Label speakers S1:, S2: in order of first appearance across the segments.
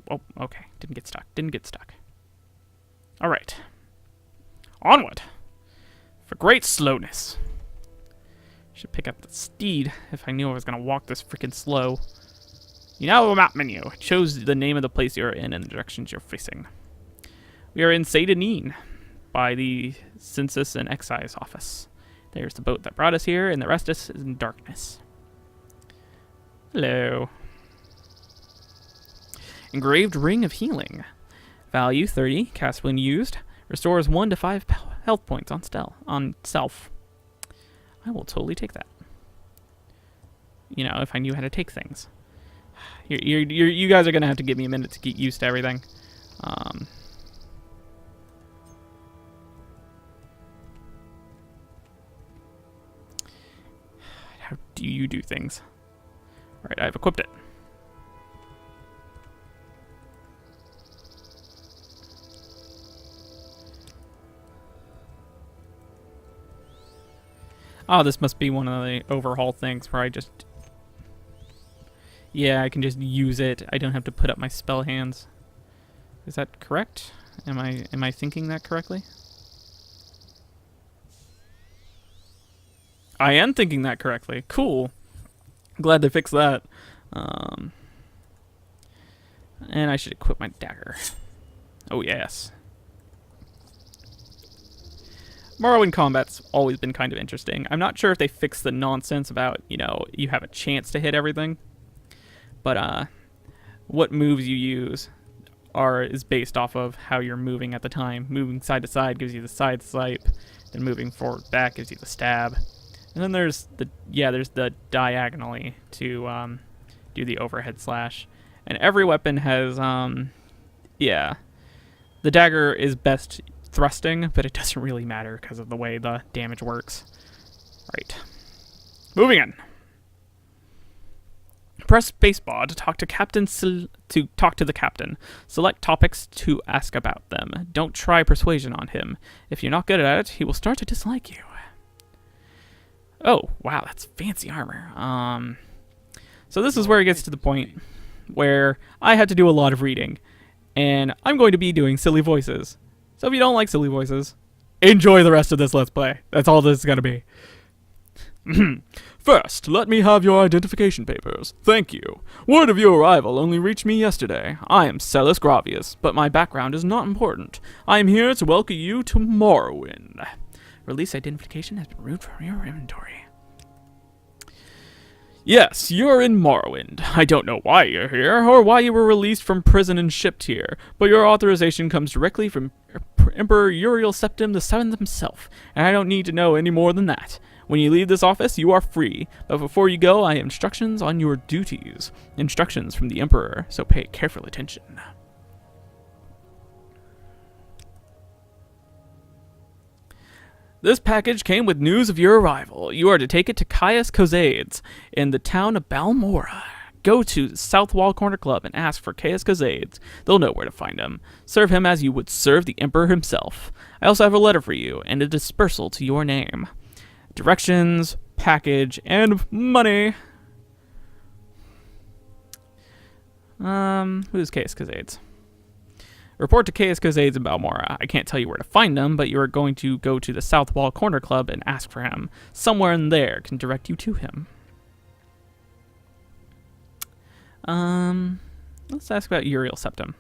S1: Oh, okay. Didn't get stuck. Didn't get stuck. Alright. Onward. For great slowness. Should pick up the steed if I knew I was going to walk this freaking slow. You now have a map menu. It shows the name of the place you're in and the directions you're facing. We are in Saint-Denis by the Census and Excise Office. There's the boat that brought us here, and the rest is in darkness. Hello. Engraved Ring of Healing. Value 30, cast when used. Restores 1 to 5 health points on self. I will totally take that. You know, if I knew how to take things. You guys are going to have to give me a minute to get used to everything. How do you do things? Alright, I've equipped it. Oh, this must be one of the overhaul things where I just... Yeah, I can just use it. I don't have to put up my spell hands. Is that correct? Am I thinking that correctly? I am thinking that correctly. Cool. Glad they fixed that. And I should equip my dagger. Oh, yes. Morrowind combat's always been kind of interesting. I'm not sure if they fixed the nonsense about, you know, you have a chance to hit everything. But what moves you use is based off of how you're moving at the time. Moving side to side gives you the side swipe, then moving forward back gives you the stab. And then there's the diagonally to do the overhead slash. And every weapon has the dagger is best thrusting, but it doesn't really matter because of the way the damage works. Right. Moving in. Press spacebar to talk to the captain. Select topics to ask about them. Don't try persuasion on him. If you're not good at it, he will start to dislike you. Oh, wow, that's fancy armor. So this is where it gets to the point where I had to do a lot of reading, and I'm going to be doing silly voices. So if you don't like silly voices, enjoy the rest of this Let's Play. That's all this is going to be. First, let me have your identification papers. Thank you. Word of your arrival only reached me yesterday. I am Celis Gravius, but my background is not important. I am here to welcome you to Morrowind. Release identification has been removed from your inventory. Yes, you're in Morrowind. I don't know why you're here, or why you were released from prison and shipped here, but your authorization comes directly from Emperor Uriel Septim VII himself, and I don't need to know any more than that. When you leave this office, you are free, but before you go, I have instructions on your duties. Instructions from the Emperor, so pay careful attention. This package came with news of your arrival. You are to take it to Caius Cosades in the town of Balmora. Go to the South Wall Corner Club and ask for Caius Cosades. They'll know where to find him. Serve him as you would serve the Emperor himself. I also have a letter for you and a dispersal to your name. Directions, package, and money. Who's Caius Cosades? Report to Caius Cosades in Balmora. I can't tell you where to find him, but you are going to go to the South Wall Corner Club and ask for him. Somewhere in there can direct you to him. Let's ask about Uriel Septim.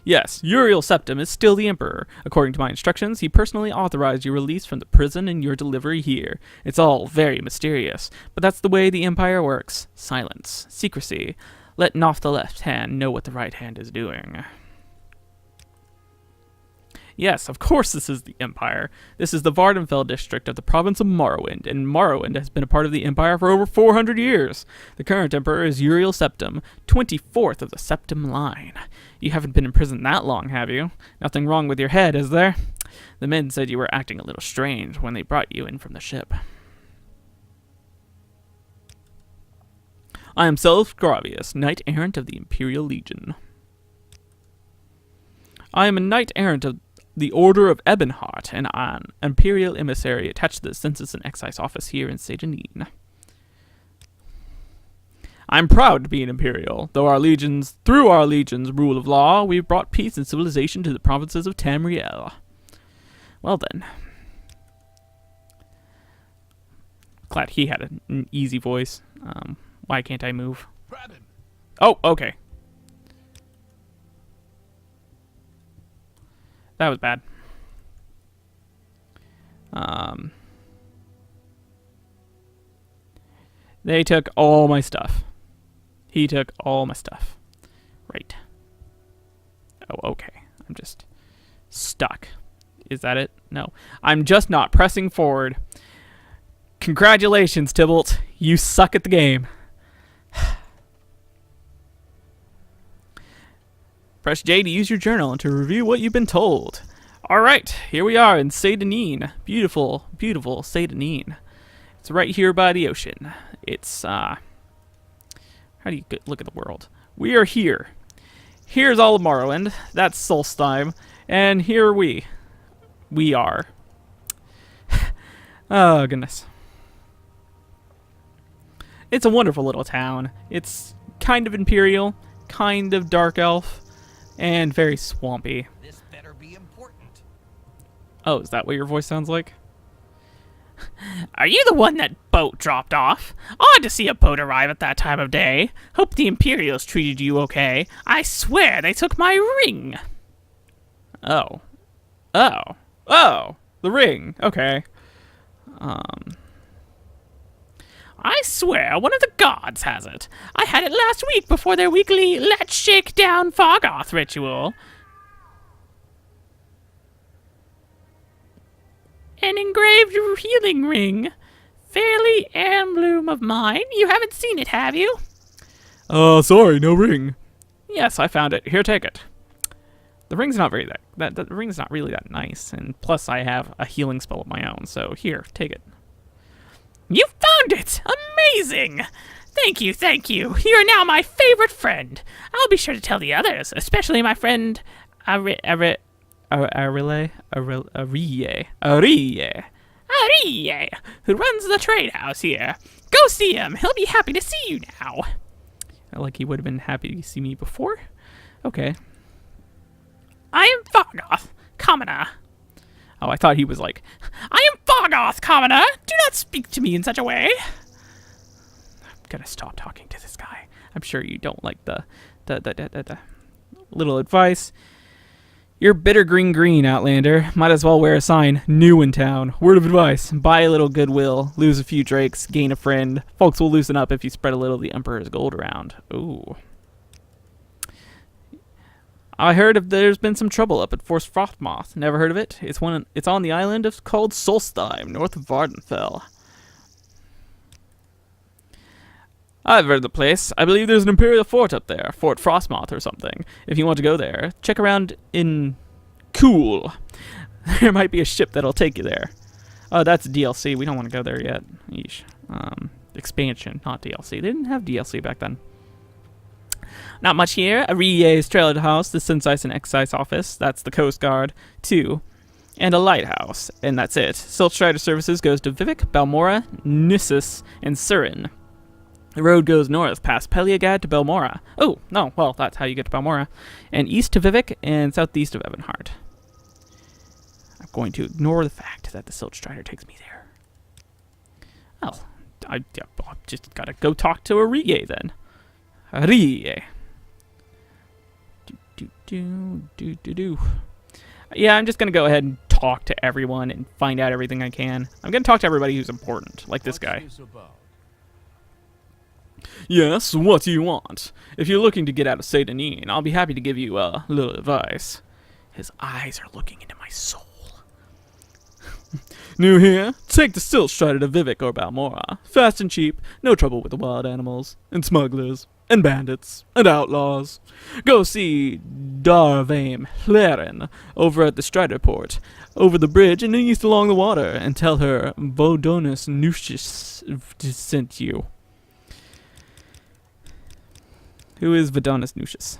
S1: Yes, Uriel Septim is still the Emperor. According to my instructions, he personally authorized your release from the prison and your delivery here. It's all very mysterious, but that's the way the Empire works. Silence. Secrecy. Let not the left hand know what the right hand is doing. Yes, of course this is the Empire. This is the Vardenfell district of the province of Morrowind, and Morrowind has been a part of the Empire for over 400 years. The current Emperor is Uriel Septim, 24th of the Septim line. You haven't been in prison that long, have you? Nothing wrong with your head, is there? The men said you were acting a little strange when they brought you in from the ship. I am Celis Gravius, Knight-Errant of the Imperial Legion. I am a Knight-Errant of the Order of Ebonheart, and an Imperial emissary attached to the Census and Excise Office here in Saint-Denis. I'm proud to be an Imperial. Through our legion's rule of law, we've brought peace and civilization to the provinces of Tamriel. Well then. Glad he had an easy voice. Why can't I move? Oh, okay. That was bad. They took all my stuff. He took all my stuff. Right. Oh, okay. I'm just stuck. Is that it? No. I'm just not pressing forward. Congratulations, Tybalt. You suck at the game. Press J to use your journal and to review what you've been told. Alright, here we are in Seydanine. Beautiful, beautiful Seydanine. It's right here by the ocean. It's, how do you look at the world? We are here. Here's all of Morrowind. That's Solstheim. And here we are. Oh, goodness. It's a wonderful little town. It's kind of Imperial, kind of Dark Elf, and very swampy.
S2: This better be important.
S1: Oh, is that what your voice sounds like?
S3: Are you the one that boat dropped off? Odd to see a boat arrive at that time of day. Hope the Imperials treated you okay. I swear they took my ring.
S1: Oh. Oh. Oh! The ring. Okay.
S3: I swear one of the gods has it. I had it last week before their weekly Let's Shake Down Fogoth ritual. An engraved healing ring. Fairly heirloom of mine. You haven't seen it, have you?
S1: Sorry, no ring. Yes, I found it. Here, take it. The ring's not very the ring's not really that nice, and plus I have a healing spell of my own, so here, take it.
S3: You found it! Amazing! Thank you, thank you. You are now my favorite friend. I'll be sure to tell the others, especially my friend Ariye, who runs the trade house here. Go see him. He'll be happy to see you now.
S1: Like he would have been happy to see me before? Okay.
S3: I am Fogoth, commoner.
S1: Oh, I thought he was like,
S3: I am Fogoth, commoner. Do not speak to me in such a way.
S1: I'm gonna stop talking to this guy. I'm sure you don't like the little advice. You're bitter green, Outlander. Might as well wear a sign, new in town. Word of advice, buy a little goodwill, lose a few drakes, gain a friend. Folks will loosen up if you spread a little of the Emperor's gold around. Ooh. I heard there's been some trouble up at Force Frothmoth. Never heard of it? It's on the island called Solstheim, north of Vardenfell. I've heard of the place. I believe there's an Imperial fort up there, Fort Frostmoth or something. If you want to go there, check around in Cool. There might be a ship that'll take you there. Oh, that's DLC. We don't want to go there yet. Yeesh. Expansion, not DLC. They didn't have DLC back then. Not much here. Ariye's trailer house, the Syncyse and Excise office, that's the Coast Guard, 2. And a lighthouse, and that's it. Siltstrider services goes to Vivek, Balmora, Nissus, and Surin. The road goes north past Peliagad to Belmora. Oh, no, well, that's how you get to Belmora. And east to Vivek and southeast of Evanhart. I'm going to ignore the fact that the Siltstrider takes me there. Well, I've just got to go talk to Ariye then. Ariye. Yeah, I'm just going to go ahead and talk to everyone and find out everything I can. I'm going to talk to everybody who's important, like this guy. Yes, what do you want? If you're looking to get out of Seydanine, I'll be happy to give you a little advice. His eyes are looking into my soul. New here? Take the Siltstrider to Vivek or Balmora. Fast and cheap, no trouble with the wild animals, and smugglers, and bandits, and outlaws. Go see Darvaim Hleren over at the Strider Port, over the bridge and east along the water, and tell her Vodonis Nucius sent you. Who is Vodonis Nucius?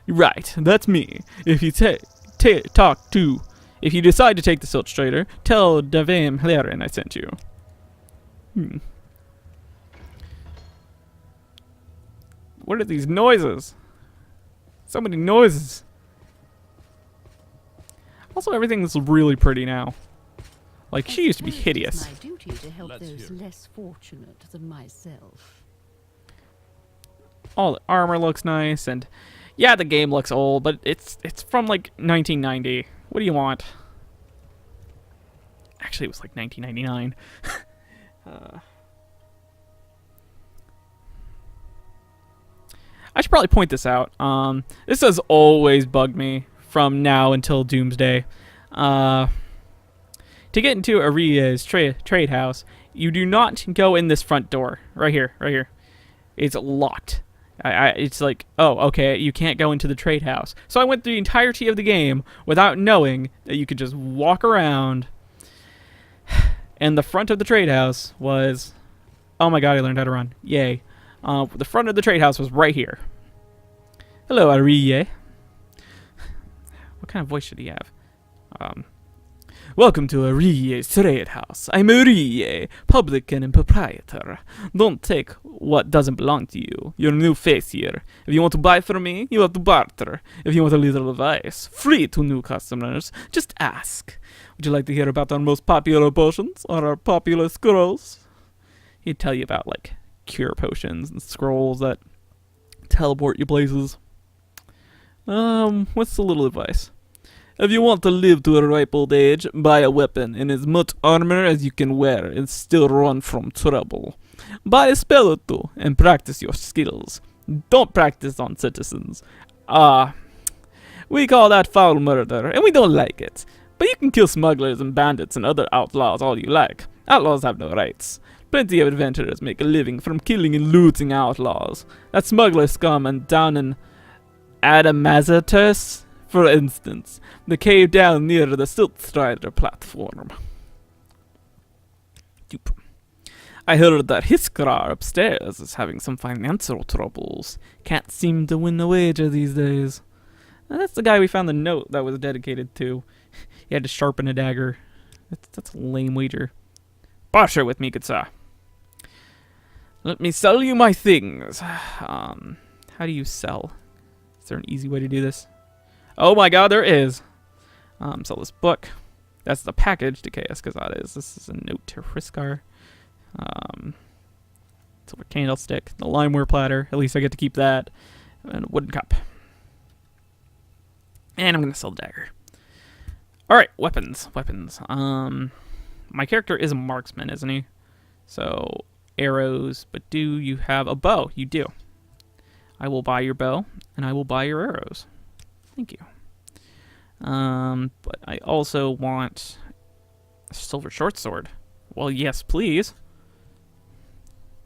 S1: Right, that's me. If you if you decide to take the Siltstrider, tell Darvaim Hleren I sent you. What are these noises? So many noises. Also, everything's really pretty now. Like, she used to be hideous.
S4: It's my duty to help those less fortunate than myself.
S1: All the armor looks nice, and yeah, the game looks old, but it's from like 1990. What do you want? Actually, it was like 1999. I should probably point this out. This has always bugged me from now until Doomsday. To get into Aria's trade house, you do not go in this front door. Right here, right here. It's locked. It's like, oh, okay, you can't go into the trade house. So I went through the entirety of the game without knowing that you could just walk around. And the front of the trade house was, oh my god, I learned how to run. Yay. The front of the trade house was right here. Hello, Arie. What kind of voice should he have? Welcome to Arie's trade house. I'm Arie, publican and proprietor. Don't take what doesn't belong to you. You're a new face here. If you want to buy from me, you have to barter. If you want a little advice, free to new customers, just ask. Would you like to hear about our most popular potions or our popular scrolls? He'd tell you about, like, cure potions and scrolls that teleport you places. What's the little advice? If you want to live to a ripe old age, buy a weapon and as much armor as you can wear and still run from trouble. Buy a spell or two and practice your skills. Don't practice on citizens. We call that foul murder, and we don't like it. But you can kill smugglers and bandits and other outlaws all you like. Outlaws have no rights. Plenty of adventurers make a living from killing and looting outlaws. That smuggler scum and down in Adamazatus, for instance, the cave down near the Silt Strider platform. Doop. I heard that Hiskrar upstairs is having some financial troubles. Can't seem to win a wager these days. Now, that's the guy we found the note that was dedicated to. He had to sharpen a dagger. That's a lame wager. Barter with me, good sir. Let me sell you my things. How do you sell? Is there an easy way to do this? Oh my god, there is. Sell this book. That's the package to KS Kazadas. This is a note to Friskar. Silver candlestick. The limeware platter. At least I get to keep that. And a wooden cup. And I'm going to sell the dagger. Alright, weapons. Weapons. My character is a marksman, isn't he? So, arrows. But do you have a bow? You do. I will buy your bow. And I will buy your arrows. Thank you. But I also want a silver short sword. Well, yes, please.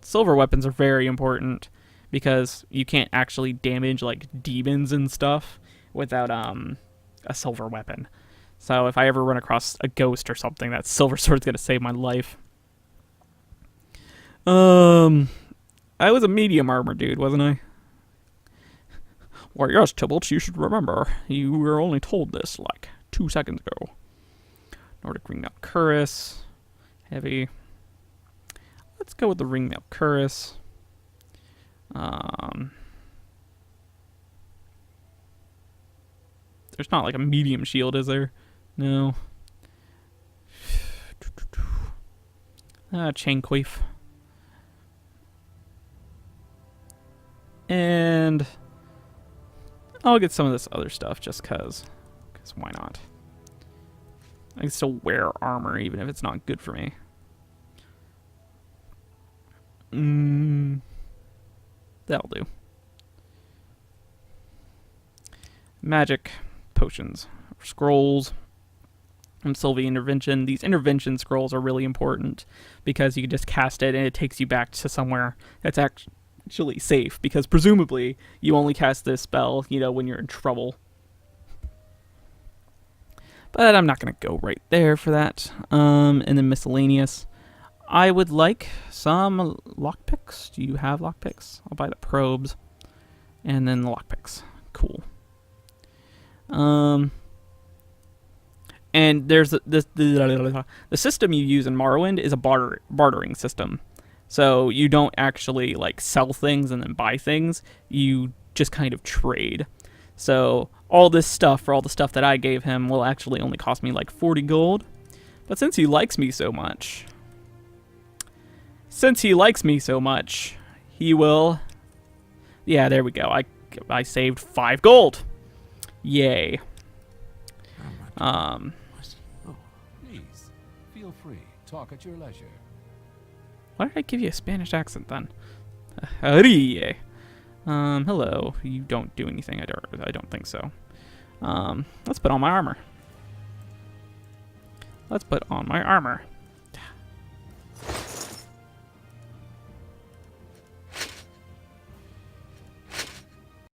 S1: Silver weapons are very important because you can't actually damage like demons and stuff without a silver weapon. So if I ever run across a ghost or something, that silver sword's gonna save my life. I was a medium armor dude, wasn't I? Well, yes, Tybalt, you should remember. You were only told this, like, 2 seconds ago. Nordic Ringmail Cuirass. Heavy. Let's go with the Ringmail Cuirass. There's not, like, a medium shield, is there? No. Chain Queef. And I'll get some of this other stuff just cause why not? I can still wear armor even if it's not good for me. That'll do. Magic potions, scrolls, and Sylvie intervention. These intervention scrolls are really important because you can just cast it and it takes you back to somewhere that's actually safe, because presumably you only cast this spell, you know, when you're in trouble. But I'm not going to go right there for that. And then miscellaneous. I would like some lockpicks. Do you have lockpicks? I'll buy the probes. And then the lockpicks. Cool. And there's the system you use in Morrowind is a bartering system. So you don't actually like sell things and then buy things. You just kind of trade. So all this stuff for all the stuff that I gave him will actually only cost me like 40 gold. But since he likes me so much, he will... Yeah, there we go. I saved 5 gold. Yay.
S5: Oh, please, feel free. Talk at your leisure.
S1: Why did I give you a Spanish accent then? Hello. You don't do anything. I don't think so. Let's put on my armor.